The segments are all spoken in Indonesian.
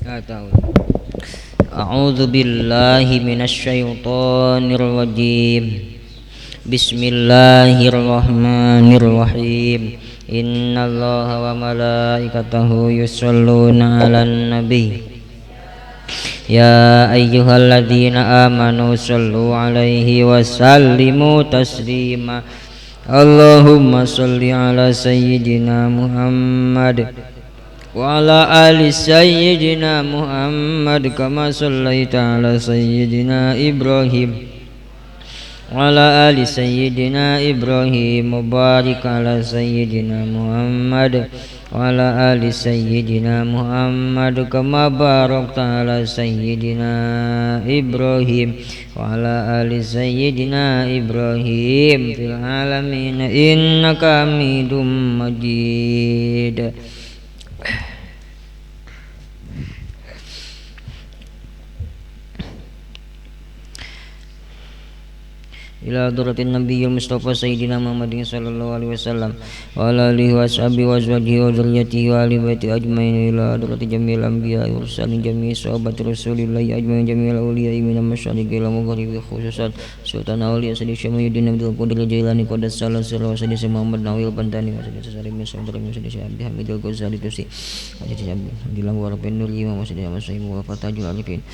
tahu. A'udzu billahi minasyaitonir rajim. Bismillahirrahmanirrahim. Innallaha wa malaikatahu yusholluna 'alan nabi. Ya ayyuhalladzina amanu shallu 'alaihi wa sallimu taslima. Allahumma shalli 'ala sayyidina Muhammad wa ala ali sayyidina Muhammad kama shallaita 'ala sayyidina Ibrahim wa ala ali sayyidina Ibrahim mubarik 'ala sayyidina Muhammad wa ala ali sayyidina Muhammad kama barakta 'ala sayyidina Ibrahim wa ala ali sayyidina Ibrahim fil alamin innaka Hamidum Majid. Ila hadratin nabiyil mustafa sayyidina Muhammadin sallallahu alaihi wasallam wa ala alihi wa ashabihi wa azwajihi wa dzurriyyatihi wa ali baiti ajmain. Ila hadrati jamil anbiya'i wa mursalin jami'i sahabati rasulillahi ajmain jami'al awliya'i minal masyariqi ila magharibi khususan sultan awliya sayyidi Syamsuddin Abdul Qadir Jailani qadas salam sirra sayyidi Muhammad Nawil Bantani wa sayyidi Salim bin Sa'id bin sayyidi Abdi Hamidul Ghazali Tusi wa sayyidi Abdillah wa Rabbin Nur Imam wa sayyidi Masaimu wa Fatajul Arifin.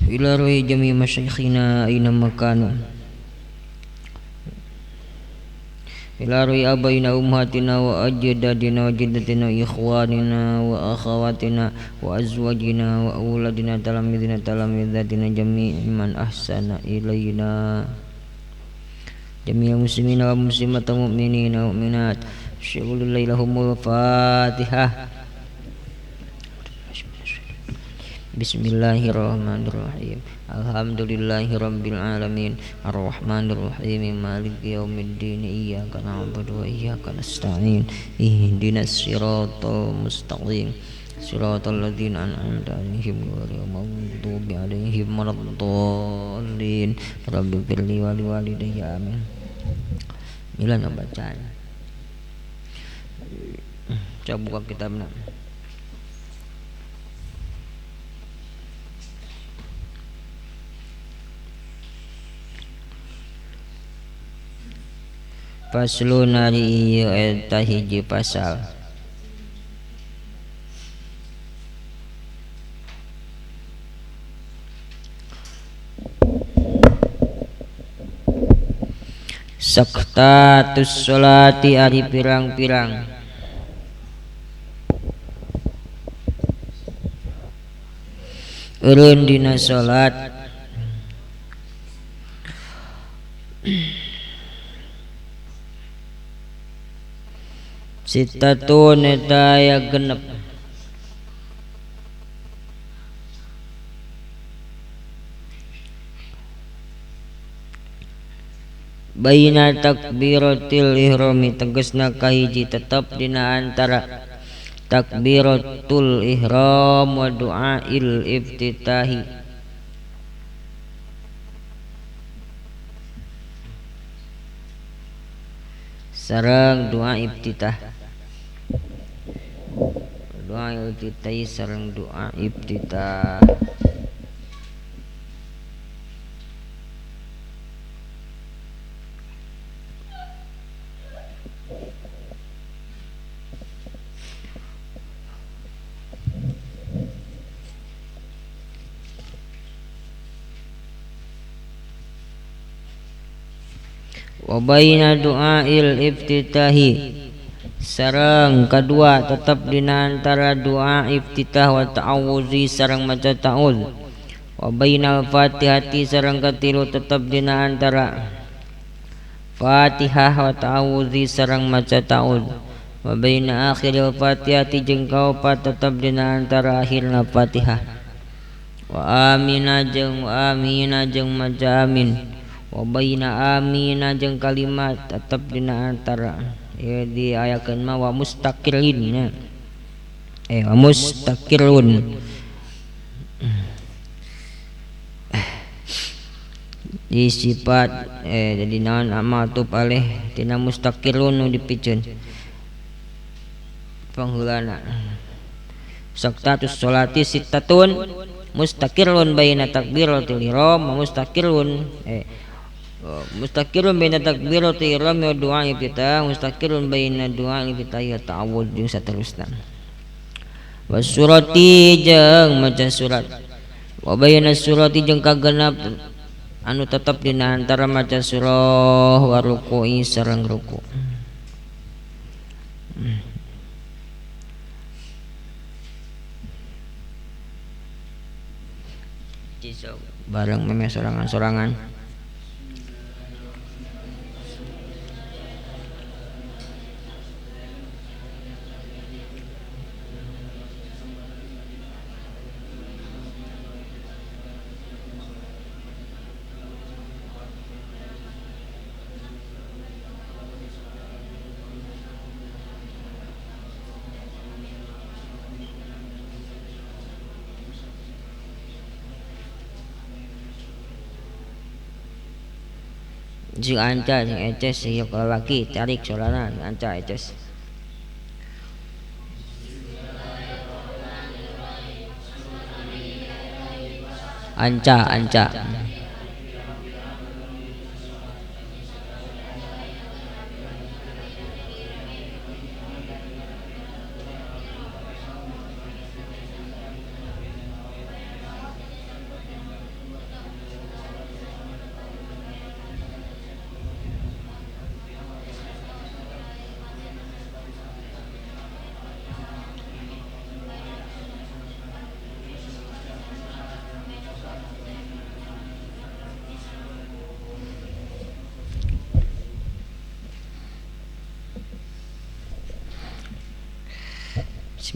Ila ruhi jami'i masyayikhina aina makanu ila ruhi abaina ummatina wa ajdadina wa jiddatina wa ikhwanina wa akhawatina wa azwajina wa auladina talamidina talamidatina jami'i man ahsana ilayna jami'al muslimina wa muslimata mu'minina wa mu'minat. Syukurullahi lahumul Fatihah. Bismillahirrahmanirrahim. Alhamdulillahi rabbil alamin. Ar-Rahmanir Rahim. Maliki yaumiddin. Iyyaka na'budu wa iyyaka nasta'in. Ihdinas siratal mustaqim. Siratal ladzina an'amta 'alaihim ghairil maghdubi 'alaihim waladdallin. Rabbighfirli wa liwalidayya amin. Milan bacaan. Coba buka kitabnya. Faslun ari ieu eta hiji pasal. Saktatus sholati ari pirang-pirang eureun dina salat. Sitatun eta aya genep. Baina takbiratil ihrami tegasna kahiji tetep dina antara takbiratul ihram wa du'ail iftitahi. Sareng doa iftitah. Doa iftitah sareng doa iftitah. Wa baina du'ail iftitahi sareng kadua tetap dina antara doa iftitah wa ta'awuzi sareng maca ta'awuz. Wa bainal fatihati sareng katilu tetap dina antara Fatihah wa ta'awuzi sareng maca ta'awuz. Wa baina akhiril fatihati jeung kaopat tetap dina antara akhirna Fatihah. Wa amina jeung maca amin. Wa baina amina jeung kalimat tetap dina antara diayakeun mah wa mustaqirrin wa mustaqirrun di sifat jadi naon amatub alih tina mustaqirrun nu dipikeun pangheulana Saktatus sholati sittatun mustaqirrun baina takbiratil ihram wa mustaqirrun baina takbiratil ihram wa du'a iftitah mustaqirrun baina du'a iftitah ya ta'awudz jeung saterusna. Wasurati jeung maca surat wa baina surati jeung kagenap anu tetep dina antara maca surah wa ruku'i sareng ruku'. Bareng meme sorangan-sorangan. Jing anca jing eces sih kalau laki tarik solana anca eces. Anca.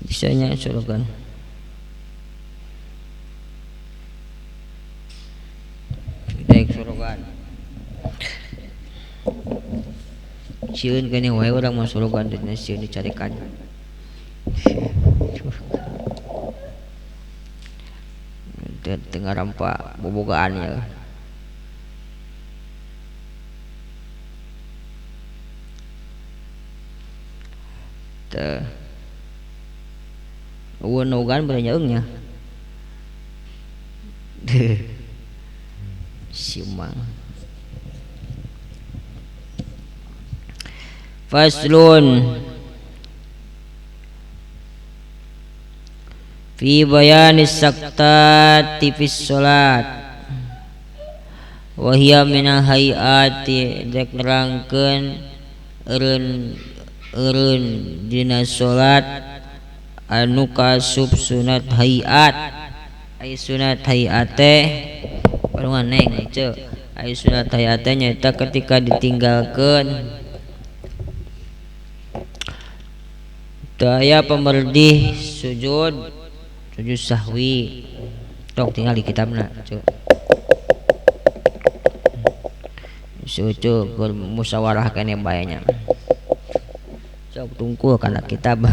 Bisanya sorogan. Daek sorogan. Sieun kene wae urang mah sorogan dina sieun dicarikan. Tengah rampa bobogaan ya. Teh uwan-uwan beranyaungnya siumang. Faslun fi bayanis saktati fis sholat wa hiya min hayati dek nerangkeun eureun dina sholat anu kasub sunat hayat ai sunat hayat teh barungan neng ce ai sunat hayat teh nyaeta ketika ditinggalkeun teu aya pamerdih sujud sahwi tok tinggal di kitabna ce sujud musyawarah kene bae nya sok tungkul kana kitab.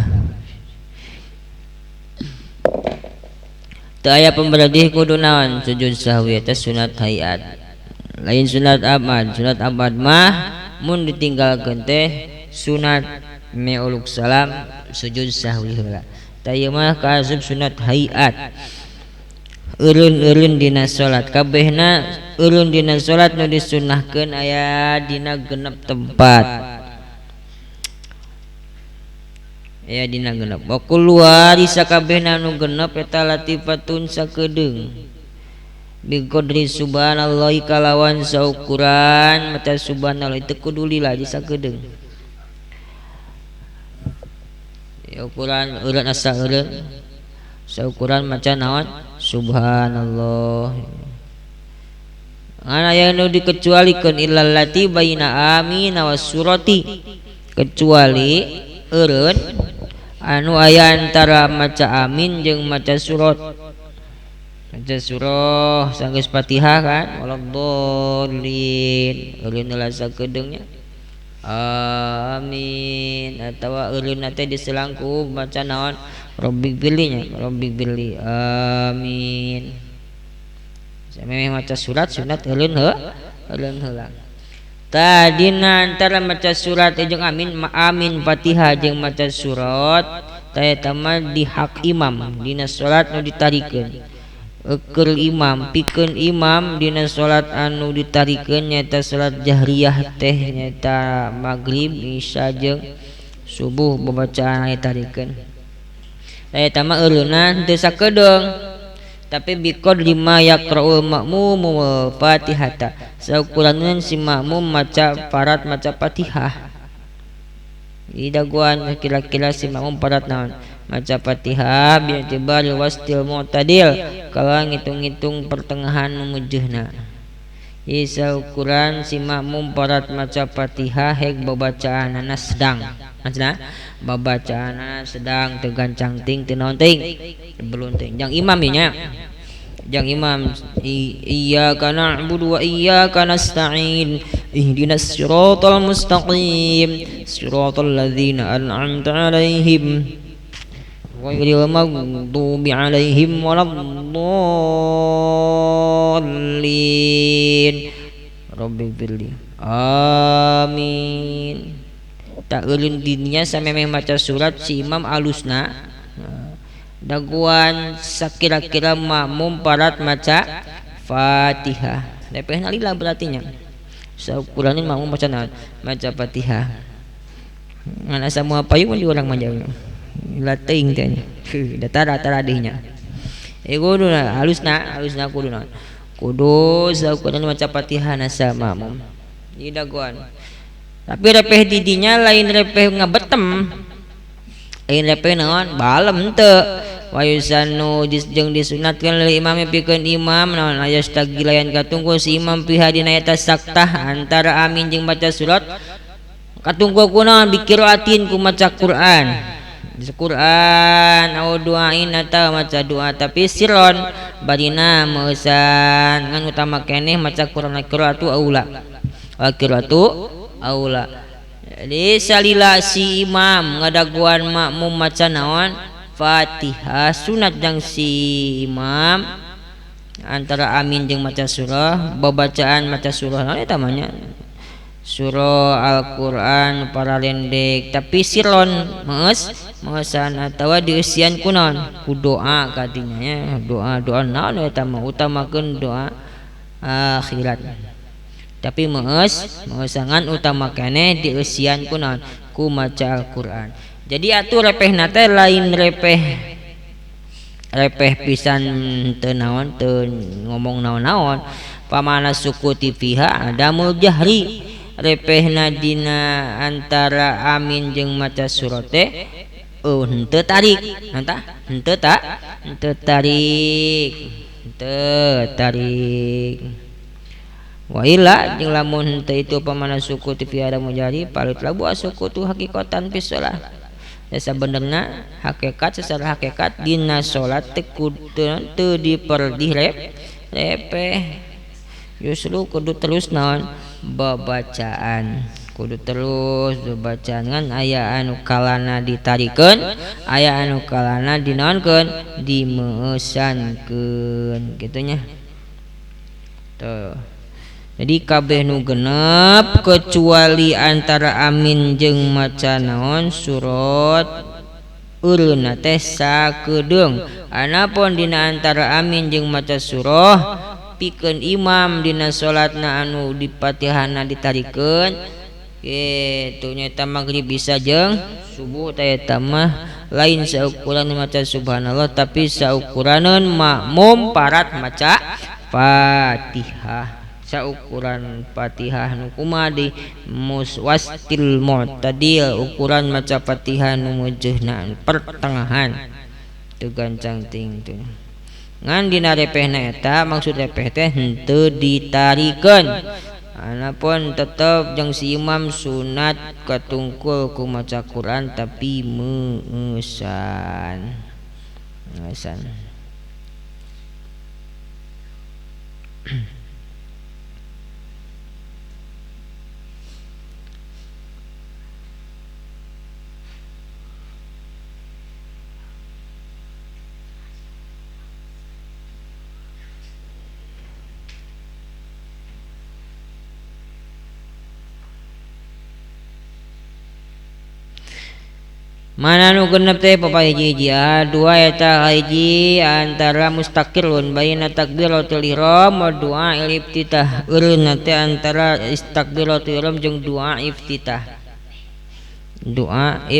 Teu aya pemberadih kudu naon sujud sahwi eta sunat hayat lain sunat abad mah mun ditinggalkeun teh sunat meuluk salam sujud sahwi heula tah ieu mah kasub sunat hayat eureun dina salat kabehna eureun dina salat nu disunnahkeun aya dina genep tempat ya dina genep wa kulluha sakabehna nu genep eta latifatun sakedeung bi qadri subhanallahi kalawan saukuran maca subhanallah teu kudu lila di sakedeung ya ukuran eureun asa eureun saukuran maca naon subhanallah ana aya nu dikecualikeun illal lati baina amin wa surati kecuali eureun anu aya antara maca amin jeung maca surat. Maca surah sanggeus Fatihah kan waladhdallin eureun heula sakedeungnya amin atawa eureun teh diselangku maca naon Rabbighfirli amin samemeh maca surat sunat eureun heula tadina antara maca surat jeung amin Fatihah jeung maca surat tayatama di hak imam dina salat nu ditarikeun keur imam pikeun imam dina salat anu ditarikeun nyaeta salat jahriyah teh nyaeta maghrib isya jeung subuh babacaan anu ditarikeun tayatama eureuna teu sakedeung tapi bikod lima yaqra'ul makmum Fatihata saukuranna si makmum maca parat maca Fatihah idaguan kira-kira si makmum parat naon maca Fatihah bi'tibar wastil mu'tadil kalau ngitung-ngitung pertengahan nu mujeuhna saukuran si makmum parat maca Fatihah hek babacaanana sedang maksudna babacaanana sedang teu gancang ting teu naon ting belum ting jang imam nya jang imam iyyaka na'budu wa iyyaka nasta'in ihdinas siratal mustaqim siratal ladzina an'amta 'alaihim ghairil maghdubi 'alaihim waladdallin rabbi firli amin tak ulun dininya samemeh maca surat si imam alusna daguan sakira-kira makmum parat maca Fatihah lepehna lila berarti nya saukuranin makmum maca Fatihah ngan asa moal payung di urang manjang lateuing teh nya datara dehnya kuduna alusna kudu saukuranin maca Fatihah nasa makmum di daguan tapi repeh didinya lain repeh ngabetem lain repeh naon balem teu wayusanu jeung disunatkeun lil imam pikeun imam naon aya stagilayan katunggu si imam piha dina eta saktah antara amin jeung baca surat katunggu kunaon bikiraatin ku maca Quran au doain atau maca doa tapi siron badina meusan ngan utama keneh maca Quran qiraatu aula jadi salila si imam ngadaguan makmum maca naon Fatihah sunat jang si imam antara amin jeung maca surah babacaan maca surah naon eta manya surah Al-Qur'an paralendek tapi siron meusan atawa dieusian kunaon ku doa kadinya ya doa naon eta mah utamakeun doa akhirat tapi meusangan utama keneh dieusian kunaon ku maca Al-Qur'an jadi atuh repehna teh lain repeh pisan teu naon teu ngomong naon-naon pamana sukuti fiha adamul jahri repehna dina antara amin jeung maca surat teh henteu tarik henteu tarik wa illa jeung lamun henteu itu pamana sukuti fiha adamul jahri palit labu asukutu hakikatan fi shalah sabenerna hakikat secara hakikat dina salat teu diperdih repeh justru kudu terus naon babacaan kudu terus babacaan ngan aya anu kalana ditarikeun aya anu kalana dinaonkeun dimeusankeun kitu nya tuh jadi kabeh nu genep kecuali antara amin jeung maca naon surat eureuna teh sakedeung anapun dina antara amin jeung maca surah pikeun imam dina salatna anu di Fatihahna ditarikeun kitu nya maghrib bisa jeung subuh teh eta mah lain saukuran maca subhanallah tapi saukuraneun makmum parat maca Fatihah saukuran Fatihah nu kumaha di wastil mu'tadil ukuran maca Fatihah nu mujeuhna pertengahan teu gancang ting teu ngan dina repehna eta maksud repeh teh henteu ditarikeun anapun tetep jeung si imam sunat katungkul ku maca Quran tapi meusan Mana nu genep teh papahiji dua eta hiji antara mustaqilun baina takbiratul ihram wa du'a iftitah. Eureun teh antara takbiratul ihram jeung doa iftitah. Doa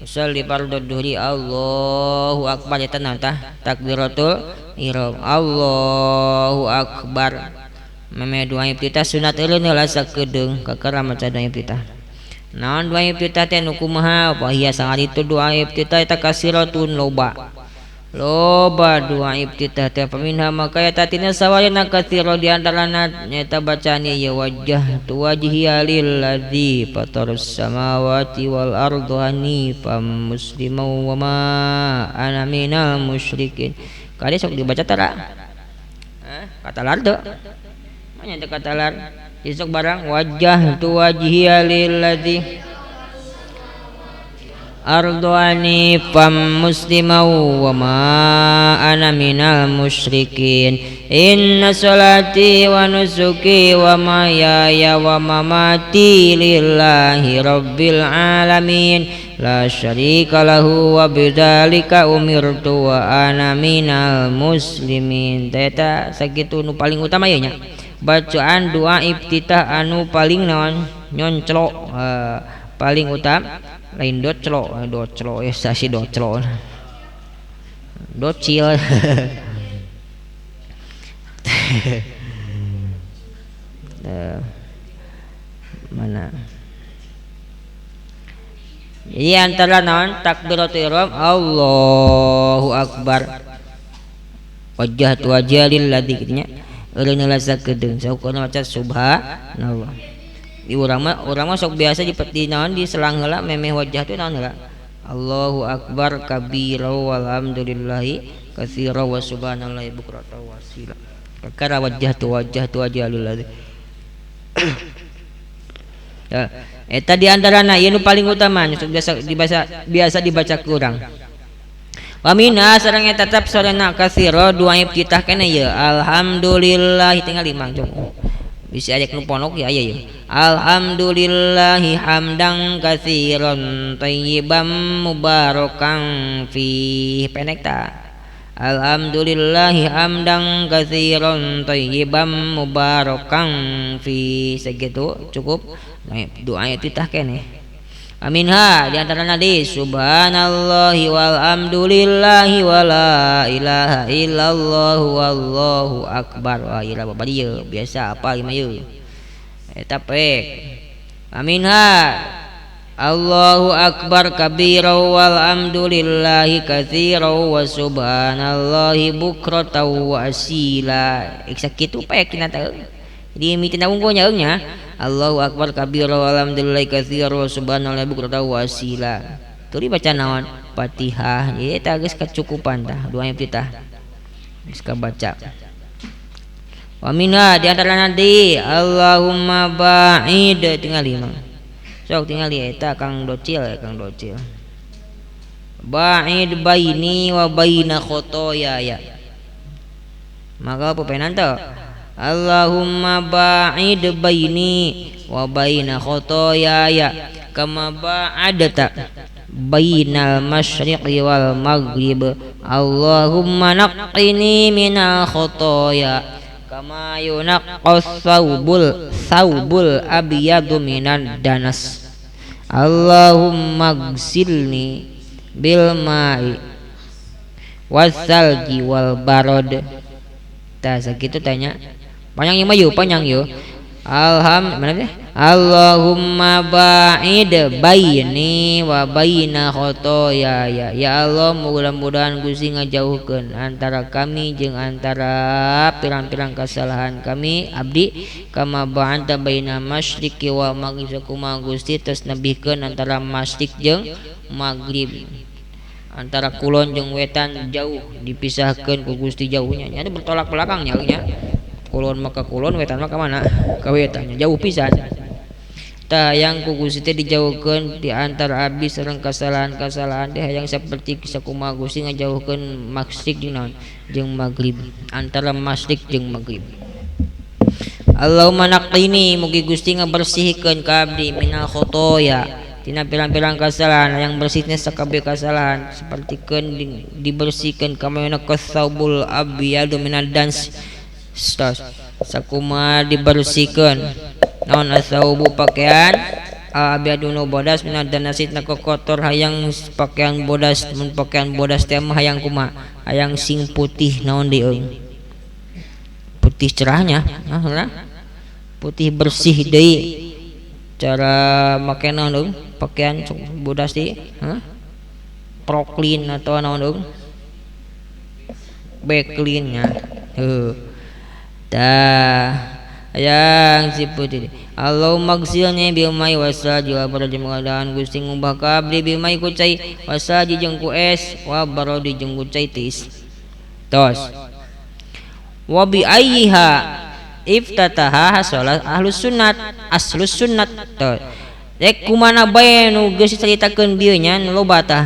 usalli fardhu dhuhri Allahu akbar eta naon tah takbiratul ihram Allahu akbar. Meme doa iftitah sunat eureun heula sakedeung kakara maca doa iftitah. Naon doa iftitah teh nu kumaha? Wa hiya sangat itu doa iftitah eta kasiratun loba. Loba doa iftitah teh paminha maka eta tina sawarina katsira di antarana nyaeta bacaan ieu wajjahtu wajhiya lilladzi fatarus samawati wal arda hanifan musliman wa ma ana minal musyrikin. Kade sok dibaca tara? Kata lar teu? Manya teu kata lar? Isok barang wajjahtu wajhiya lilladzi arduani fam muslimau wa ma ana minal musyrikin inna salati wa nusuki wa mahyaya wa mamati lillahi rabbil alamin la syarika lahu wa bidzalika umirtu wa ana minal muslimin. Eta sakitu nu paling utama ieu nya bacaan doa iftitah anu paling naon nyonclok paling utama lain doclo ya sasi doclo docil mana jadi antara naon takbiratul ihram Allahu akbar wajjahtu wajhiya lilladzi kitu nya eureun heula sakedeung saukana maca subhanallah. Di urang mah sok biasa di naon di selang heula memeh wajah teh naon heula Allahu akbar kabira walhamdulillahi katsira wa subhanallahi bukratan wa asila. Kakara wajah tu wajhalul ya eta di antarana ieu nu paling utama sok biasa dibaca ku urang. Wa minna sareng eta tetap sarana katsira doa iftitah kana ieu alhamdulillah tinggal 5 jom. Bisa ajak nu ponok ya aya ya. Alhamdulillahi hamdan katsiran thayyiban mubarakan fi pendek ta. Alhamdulillahi hamdan katsiran thayyiban mubarakan fi segitu cukup. Doa iftitah keneh. Aminha di antara nadi subhanallahi walhamdulillahi wala ilaha illallah wallahu akbar. Wah ieu bapa dieu biasa apa lima ieu eta pek. Aminha Allahu akbar kabira walhamdulillahi katsira wa subhanallahi bukratan wa asila. Iksa kitu pek tina teu di mitina unggulnya eungnya Allahu akbar kabira walhamdulillahi katsira wa subhanallahi bukratan wa asila. Teu dibaca naon Fatihah ieu eta geus kacukupan tah doa iftitah geus kabaca. Wa minha di antara nanti Allahumma ba'id tinggal 5 sok tinggal eta Kang Docil ya Kang Docil ba'id baini wa baina khotoya ya maka apa penan teh Allahumma ba'id baini wa baina khotoya ya kama ba'adta bainal masyriqi wal maghrib Allahumma naqqini minal khotoya kama yunaqqas saubul abyadu minan danas Allahumma gsilni bil ma'i wasalji wal barod. Tah sakitu tanya panjang ieu panjang yuk Allahumma ba'id baini wa baina khotoya ya Allah mudah-mudahan Gusti ngajauhkeun antara kami jeung antara pirang-pirang kesalahan kami abdi kama ba'anta baina masyriqi wa maghrib kumaha Gusti tos nebihkeun antara masyriq jeung maghrib antara kulon jeung wetan jauh dipisahkeun ku Gusti jauhnya nya bertolak belakangnya nya kulon maka kulon wetan maka mana ka wetannya jauh pisan tah yang ku Gusti teh dijauhkeun di antara abdi sareng kesalahan-kesalahan teh hayang saperti sakumaha Gusti ngajauhkeun masyriq jeung maghrib antara masyriq jeung maghrib. Allahumma naqqini mugi Gusti ngabersihkeun ka abdi minal khotoya tina pirang-pirang kesalahan yang bersihnya sakabeh kesalahan seperti dibersihkan kamayana kasaubul abyadu minad dans sakuma dibersihkan naon asaubu pakaian abyadunu bodas minad danasit na kotor hayang pakaian bodas mun pakaian bodas teh mah hayang kumaha hayang sing putih naon deui putih cerahnya putih bersih deui cara make naon pakaian bodas di proklin atau naon backlin nya yang si putih Allah magsilnya bilmai wasaji wa barodi mengadaan Gusti ngubah kabli bilmai kucai wasaji jeung ku es wa barodi jeung kucai tis tos wa bi ayyiha iftataha salat ahlus sunnat aslus sunnat tos rek kumana bae nu geus dicaritakeun dieu nya nu loba tah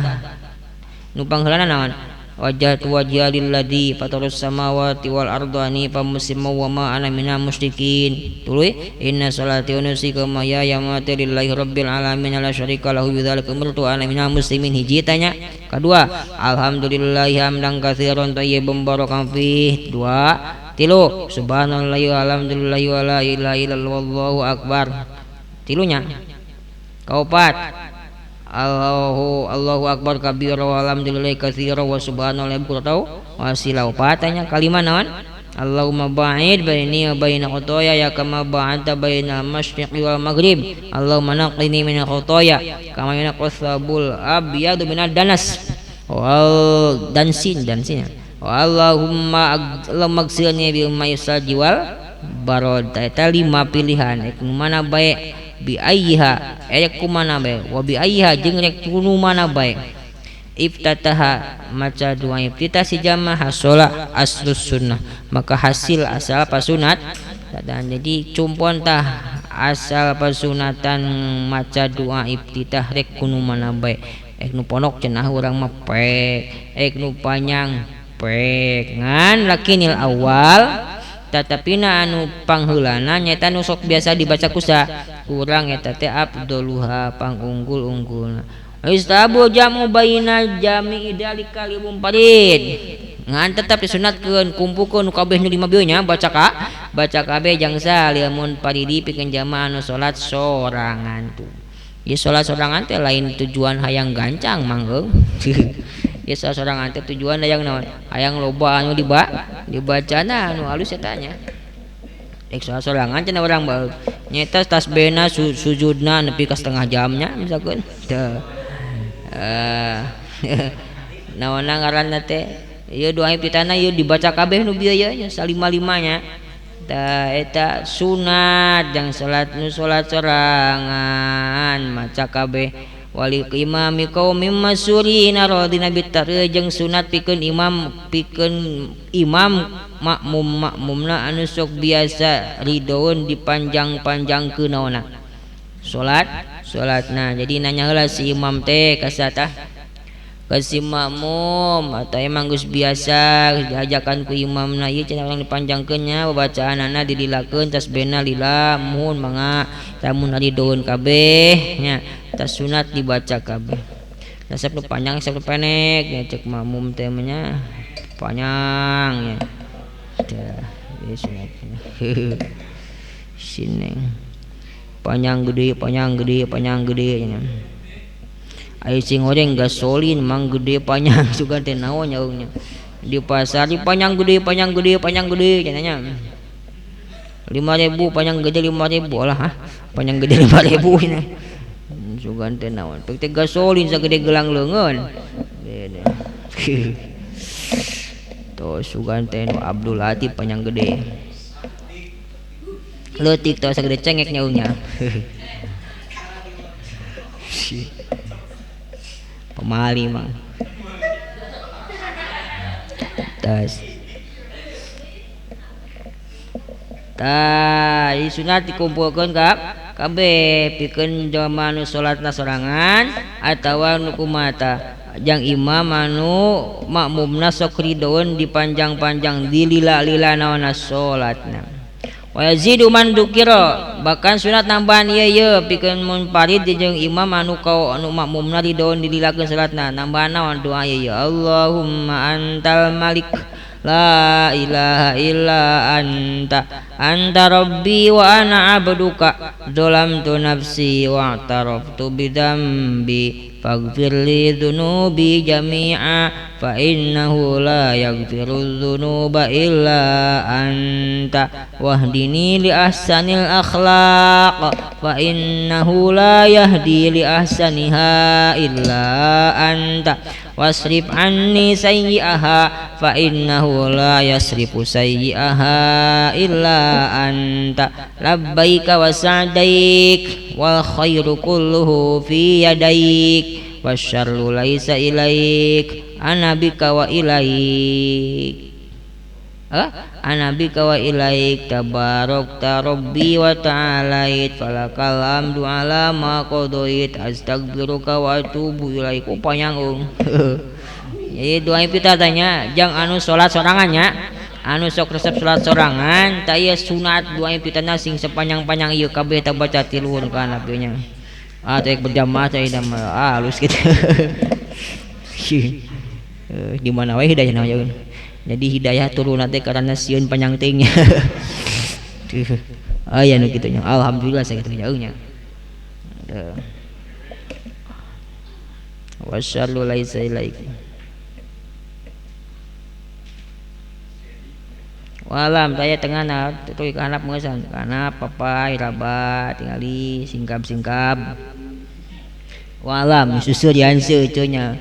nu pangheulana naon wajhatu wajha lilladzi fatarus samawati wal ardani pamusima wa ma ana minal musyrikin tuluy inna salati wa nusuki wa mahyaya wa mamati lillahi rabbil alamin la syarika lahu bidzalika umirtu ana minal muslimin hiji tanya kedua alhamdulillahi hamdan katsiran thayyiban barakan fih dua tilu subhanallahi walhamdulillahi wa la ilaha illallah wallahu akbar tilunya kaopat Allahu akbar kabira wa alhamdulillahi katsira wa subhanallahi bukratan wa asila patanya kalimat naon Allahumma ba'id baini wa baina khotoya ya kama ba'adta baina masyriqi wal maghrib Allahumma naqqini min khotoya kama yunqas sabul abyadu minad danas wal dansin wa Allahumma magsilni bil ma'isaji wal barod eta 5 pilihan ek mana bae bi ayyiha rek kumana bae wa bi ayyiha jeung rek kunu mana bae iftataha maca doa iftitah si jamaah salat aslus sunnah maka hasil asal pasunat dan jadi cumpon tah asal pasunatan maca doa iftitah rek kunu mana bae ek nu pondok cenah urang mah pek ek nu panjang pek ngan lakinil awal tatapina anu pangheulana nyaeta nu sok biasa dibaca kusa kurang eta teh abduluha pangunggul-unggulna istabu jamu baina jami idalika libum parid ngan tetap disunatkeun kumpulkeun kabeh nu 5 bieu nya baca kabeh jangsa lamun paridi pikeun jamaah anu salat sorangan tuh ieu salat sorangan teh lain tujuan hayang gancang manggeung ya seorang ante tujuan hayang naon hayang loba anu dibacana anu halus eta nya ek sorangan cenah urang bae nyata tasbihna sujudna nepi ka setengah jamnya misalkeun teu naonna ngaranna teh ieu doa pitana ieu dibaca kabeh nu bieu nya salima-limanya tah eta sunat jang salat nu salat sorangan maca kabeh wali imami qaumim masyurina radina bitari jeung sunat pikeun imam makmumna anu sok biasa ridoun dipanjang-panjangkeun naonna salatna jadi nanya heula si imam teh kasatah ka si makmum atau emang geus biasa diajakan ku imamna ieu cenah urang dipanjangkeun nya bacaanana didilakeun tasbihna lila mun mangga lamun ridoun kabeh nya tas sunat dibaca kabeh nasab nu panjang nasab nu pendek ya cek makmum teh nya panjang ya tah ieu sunatnya sineng panjang gede nya ai sing goreng gasolin mang gede panjang juga teh naon nyaungnya di pasar di panjang gede cenanya 5.000 panjang gede 5.000 lah panjang gede 5.000 nya sugan teh naon teh gasolin sagede gelang leungeun to sugan teh nu Abdul Latif panjang gede leutik teh sagede cengek nyaungnya pemali mah tas tah sunat dikumpulkeun kabeh pikeun jamaah anu salatna sorangan atawa nu kumata jang imam anu makmumna sok ridoun dipanjang-panjang dilila-lila naonna salatna wa yazidu man dukira bahkan sunat nambahan ieu pikeun mun parid jeung imam anu makmumna ridon dililakeun salatna nambahan naon doa ieu Allahumma antal malik la ilaha illa anta rabbi wa ana abduka zalamtu nafsi wa i'taraftu bidambi faghfirli dhunubi jami'a fa innahu la yaghfiru dhunuba illa anta wahdini li ahsanil akhlaq fa innahu la yahdi li ahsaniha illa anta wasrif anni sayyi'aha fa innahu la yasrifu sayyi'aha illa anta labbaika wa sa'daik wal khairu kulluhu fi yadaik wasyarru laisa ilaik ana bika wa ilaik ana bika wa ilaik tabarakta rabbi wa ta'alait falakal hamdu ala ma qadait astaghfiruka wa atubu ilaik panjang jadi doa pita tanya jang anu salat sorangannya anu sok resep salat sorangan taya sunat doa pitana sing sepanjang-panjang ieu kabeh teh baca tiluhun kana nya teh berjamaah teh halus kitu di mana wae hidayahna ya. Jadi hidayah turun nanti karena sieun panjang tingnya. Aya nu kitu nya. Alhamdulillah saya kitu jauhnya. Wasyallu laisa ilaik. Walam taya tengahna tutuy ka hanap meusan. Kana papai rabat tingali singkap-singkap. Walam susu dianseu teu nya.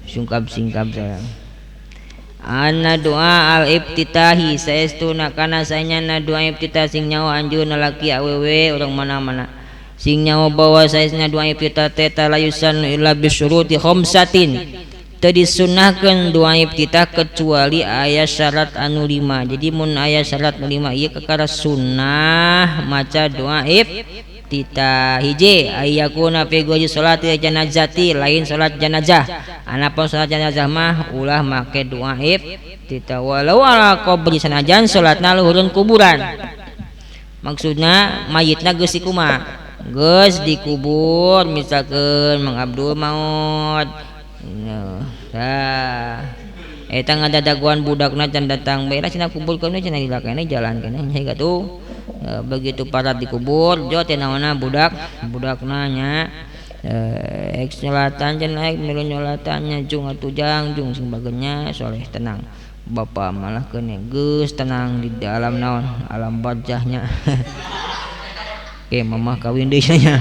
Singkap-singkap saya. Anna doa al ibtitahi saestuna kana saenyana doa ibtitah sing nyawa anjeunna laki awewe urang mana-mana sing nyawa bawa saestuna doa ibtitah teh talayusan illa bisyuruti khamsatin teu disunnahkeun doa ibtitah kecuali aya syarat anu 5 jadi mun aya syarat anu 5 ieu kakara sunnah maca doa ibtitah hiji ayyakuna fi ghairi sholati janazati lain salat janazah anapun salat janazah mah ulah make doa ibtitah walau ala qabri sanajan salatna luhureun kuburan maksudna mayitna geus dikumaha geus dikubur misalkeun Mang Abdul maot eta ngadadaguan budakna can datang bae cenah kumpulkeun we cenah dilakene jalan kana nya gatuh begitu parat dikubur jo teh naonna budakna nya eks nyolatan cenah milu nyolatannya jung atuh jung sing bagenya soleh tenang bapa malah kene geus tenang di dalam naon alam barjahnya mamah kawin deui nya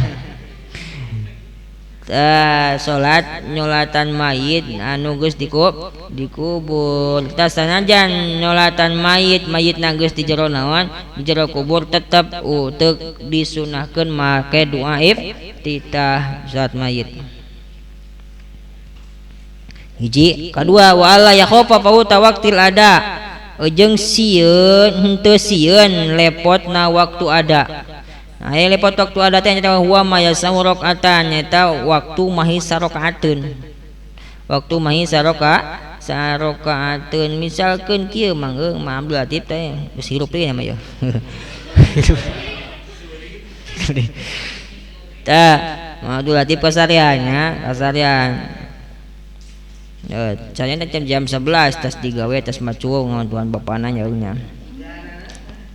salat nyolatan mayit anu geus dikubur tas sanajan nyolatan mayitna geus di jero naon di jero kubur tetep teu disunahkeun make doa ibtitah salat mayit hiji kadua wala yakhofa pauta waqtil ada jeung sieun henteu sieun lepotna waktu ada. Nah, lepot waktu ada teh nyaeta huwa maya saurokatan nyaeta waktu mahi sarokaateun. Waktu mahi sarokaateun misalkeun kieu mangeuh mah Abdul Latif teh geus hirup deui mah ya. Tah, Abdul Latif kasariannya, kasarian. Caranya jam 11 tas digawe tas macuung ngawan tuan bapana nyaeunya.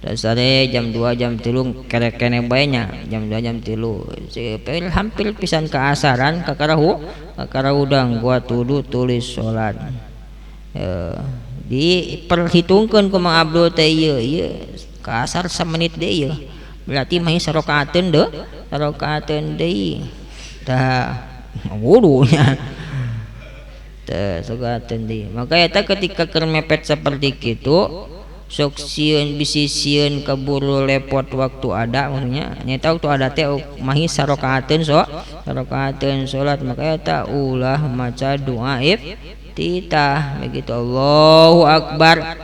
Dasare jam 2 jam 3 kene bae nya jam 2 jam 3 hampir pisan ka asaran kakara udang gua tudu tulis salat diperhitungkeun ku Mang Abdul teh ieu ka asar 1 menit deui ieu berarti mah sarokaateun deui tah wudunya teh sarokaateun deui maka eta ketika keur mepet saperti kitu sok sieun bisi sieun keburu lepot waktu ada maksudnya nyata waktu ada teh mahi sarokaateun salat maka eta ulah maca doa ibtitah begitu Allahu akbar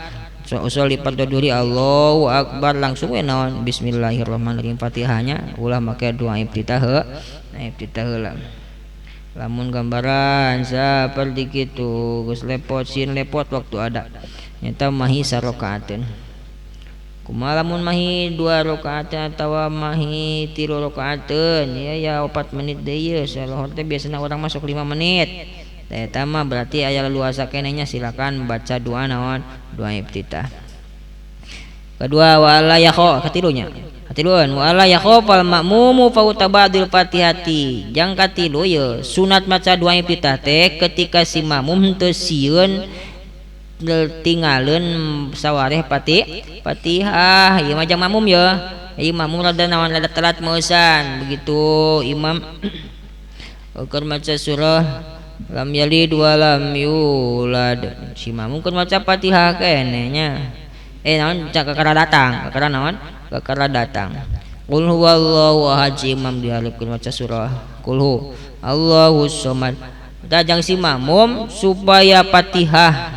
usul diperdoduri Allahu akbar langsung we naon bismillahirrahmanirrahim Fatihahnya ulah make doa ibtitah heula lamun gambaran saperti kitu geus lepot sieun lepot waktu ada nyata mahi sarokaateun kumaha lamun mahi 2 rakaat atawa mahi 3 rakaateun ya 4 menit deui salohor teh biasana orang masuk 5 menit teh eta mah berarti aya leluasa kenehnya silakan baca doa naon doa iftitah. Kedua wala yakho katilunya katiluan wala yakhofal makmumu fautabadil fatihati jang katilu ye sunat maca doa iftitah teh ketika si makmum teu sieun tinggalin sawareh Fatihah ieu mah jang makmum ya ieu makmum rada naon rada telat meusan begitu imam keur maca surah lam yalid wa lam yulad si makmum keur maca Fatihah keneh nya naon kakara datang kakara naon kakara datang qul huwallahu ahad si imam dihareukeun maca surah qul hu Allahus samad dajang si makmum supaya Fatihah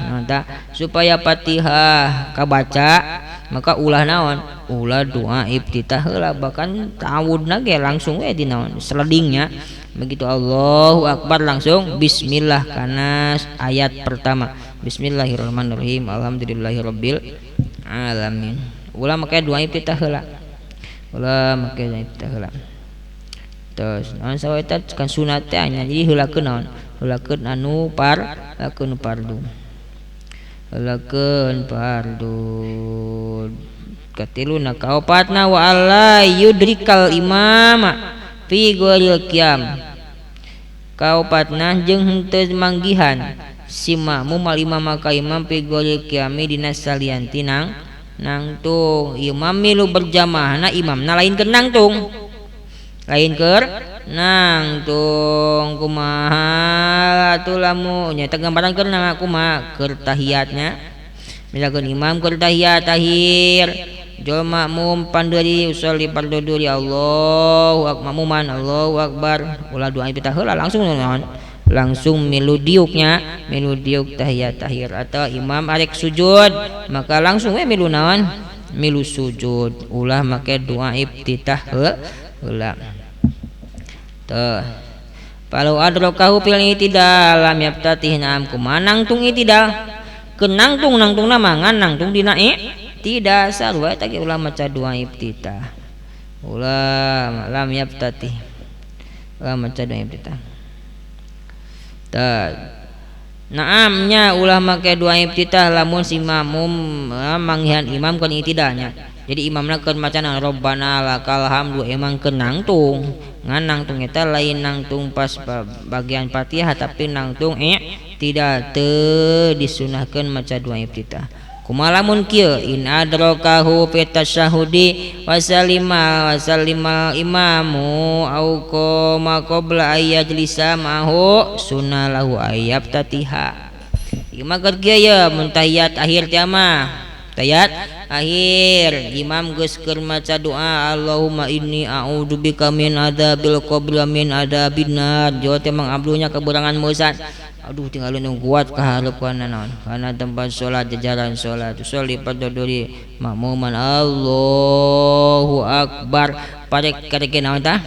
supaya Fatihah kabaca maka ulah naon ulah doa iftitah heula bahkan ta'awudna ge langsung we di naon seledingnya begitu Allahu akbar langsung bismillah kana ayat pertama bismillahirrahmanirrahim alhamdulillahirabbil alamin ulah make doa iftitah heula ulah make doa iftitah heula terus naon sawe eta kan sunat teh nya jadi heulakeun naon heulakeun anu lakeun fardu lakeun fardu katiluna kaopatna wa alla yudrikal imama fi ghairil qiyam kaopatna jeung henteu manggihan si makmum al imam ka imam fi ghairil qiyami dina salianti nangtung imam milu berjamaahna imamna lain keur nangtung nangtung kumaha atuh lamun nya teh gambaran keur kumaha keur tahiyatnya misalkan imam keur tahiyat tahir jol makmum pandeuri usolli pardoduri Allahu akbar makmuman Allahu akbar ulah doa iftitah heula langsung milu diuknya milu diuk tahiyat tahir atau imam arek sujud maka langsung we milu naon milu sujud ulah make doa iftitah heula tuh palau adrokahu pilih tidak lam yaptatih naam kumanang tung itidal kenangtung nama nganangtung dina tidak sarwa tak ulah maca doa iftitah ulah lam yaptatih ulah maca doa iftitah tak naamnya ulah make doa iftitah lamun si makmum manggihan imam kan itidalnya jadi imamna keur maca Rabbana lakal hamdu emang keur nangtung ngan nangtung eta lain nangtung pas bagian Fatihah tapi nangtung tidak teu disunahkeun maca doa iftitah kumaha lamun kieu in adrakahu fi tasyahudi wa sallima imamu au qoma qabla ayyajlisa mahu sunnalahu ayyabtatiha imam keur kieu ya mun tahiyat akhir teh mah tahiyat akhir imam geus keur maca doa Allahumma inni a'udzubika min adzabil qabr min adzabin nar jauh teh mang abdunya keberangan meusan aduh tinggal nu kuat kahareupan naon kana tempat salat jajaran salat sholli padodori makmuman Allahu akbar parek karek naon tah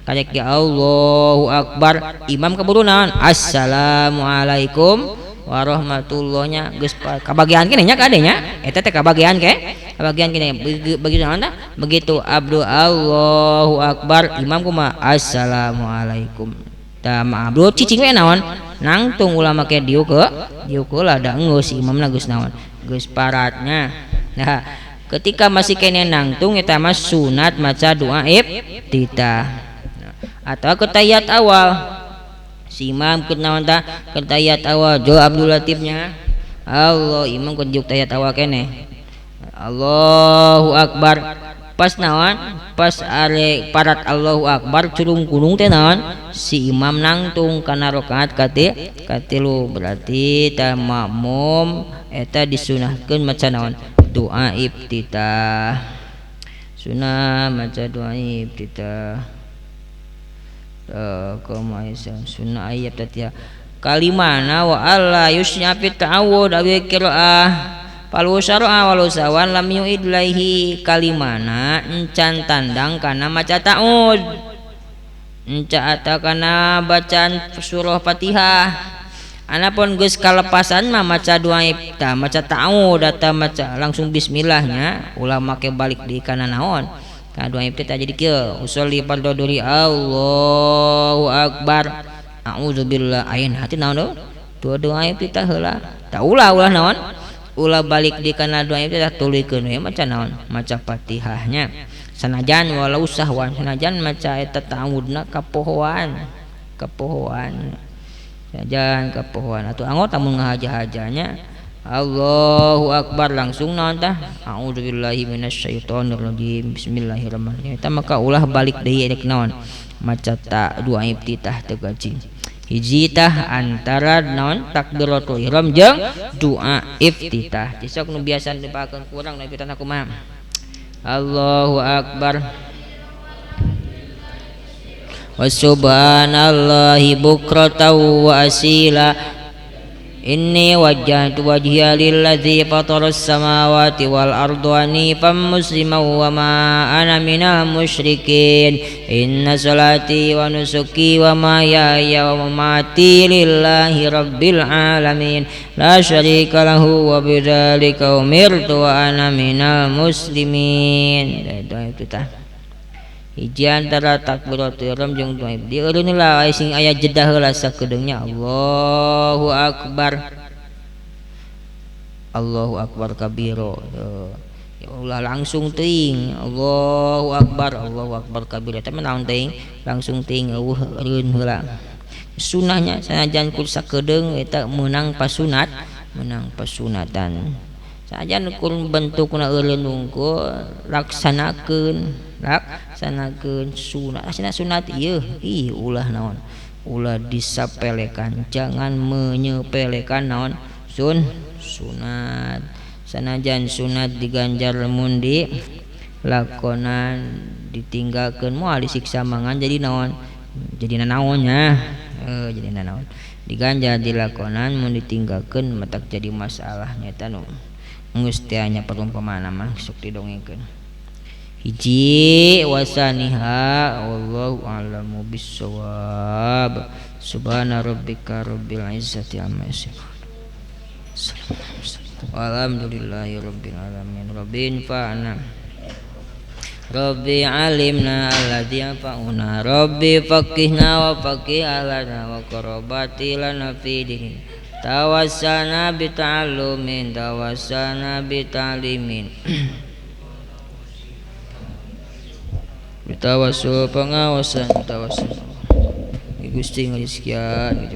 karek Allahu akbar imam kaburu naon assalamualaikum warahmatullahnya geus kabagian keneh nya kadenya eta teh kabagian kabagian keneh begitu naon tah begitu abdu Allahu akbar imam kumaha assalamualaikum tah abdu cicing we naon nangtung ulah make diuk lah da geus imamna geus naon geus paratnya nah ketika masih keneh nangtung eta mah sunat maca doa iftitah atau ketayat awal si imam keur naon tah keur tahiyat awal jo Abdul Latifnya Allah imam keur juk tahiyat awal keneh Allahu akbar pas naon pas are parat Allahu akbar curung gunung teh naon si imam nangtung kana rakaat katilu berarti tah makmum eta disunahkeun maca naon doa iftitah sunah maca doa iftitah sunnah ayat tatiha kalimana wa alla yusnya fit ta'awud awi qiraah palu syar'a walau sawan lam yu'id laihi kalimana encan tandang kana maca ta'awud enca ata kana bacaan surah Fatihah Anapun geus kalepasan mah maca doa iftitah, maca ta'awud atau maca langsung bismillahnya, ulah make balik di kana naon. Ka doa iftitah jadi kieu, usolli fardhu dhuhri Allahu akbar. A'udzubillah ayeuna hati naon doa iftitah heula. Tah ulah naon? Ulah balik di kana doa iftitah tulikeun we maca naon? Maca Fatihahnya. Sanajan walau sahwan, sanajan maca eta ta'awudna kapohoan. Jangan kepohoan atau anggota menghaja-hajanya Allahu akbar langsung naon tah a'udzubillahi minasyaitonirrajim bismillahirrahmanirrahim eta maka ulah balik deui rek naon maca ta doa iftitah teu gaji hiji tah antara naon takbiratul ihram jeung doa iftitah sok nu biasa dipakeun kurang na iftitah kumaha Allahu akbar wa subhanallahi bukratan wa asila inni wajjahtu wajhiya lilladzi fataras samawati wal arda hanifan musliman wa ma ana minal musyrikin inna salati wa nusuki wa mahyaya wa mamati lillahi rabbil alamin la syarika lahu wa bidzalika umirtu wa ana minal muslimin. Itu tah hiji antara takbiratul ihram jeung doa di eureun heula sing aya jedah heula sakedeungnya Allahu akbar kabiro ya ulah langsung teuing Allahu akbar kabiro teh naon teuing langsung teuing eureun heula sunahnya sanajan ku sakedeung eta meunang pasunatan sajan kun bentukna eureun unggul laksanakeun sunat ieu ulah naon ulah disapelekan jangan menyepelekan naon sunat sanajan sunat diganjar mun di lakonan ditinggalkeun moal disiksa mangan jadi naon jadi naonnya jadi naon diganjar dilakonan mun ditinggalkeun matak jadi masalah nyata nu geus teh nya perumpamaan mah sok didongengkeun hiji wasaniha wallahu a'lamu bissawab subhana rabbika rabbil izzati amma yasifun walhamdulillahi rabbil alamin rabbin fa'na rabbi alimna alladzi yanfa'una rabbi faqihna wa faqih alana wa qarabati lana fi din tawassalna bi ta'allumin tawassalna bi ta'limin tawasul pengawasan tawasul Gusti ngaliskian